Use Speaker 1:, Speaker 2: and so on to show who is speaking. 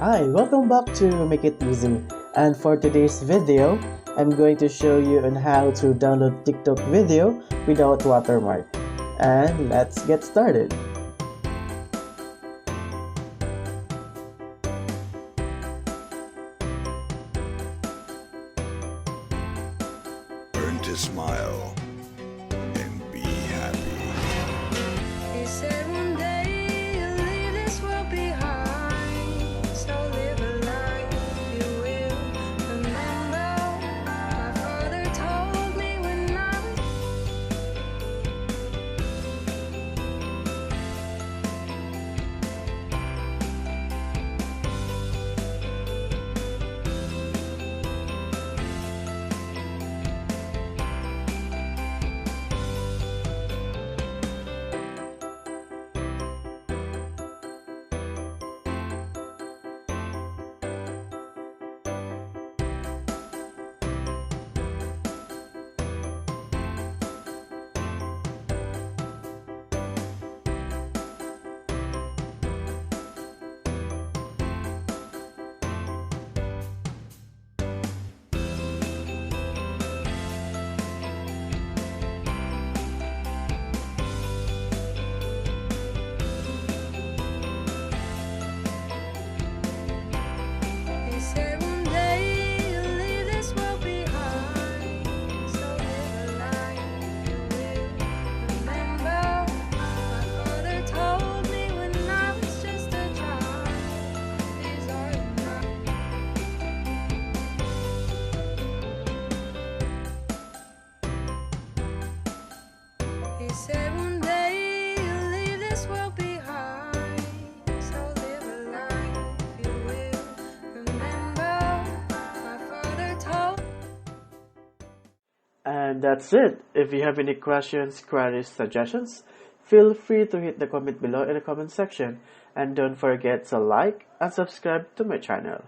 Speaker 1: Hi, welcome back to Make It Easy. And for today's video, I'm going to show you on how to download TikTok video without watermark. And let's get started.
Speaker 2: Learn to smile and be happy.
Speaker 3: He said one day you'll leave this world behind, so live a life you will remember. My father told me when I was He said one day you'll leave this world behind, so live a life you will remember. My father told me when I was just a child, these are the nights. He said one day you'll leave this world behind, so live a life you will remember. My father told.
Speaker 1: And that's it. If you have any questions, queries, suggestions, feel free to hit the comment below in the comment section. And don't forget to like and subscribe to my channel.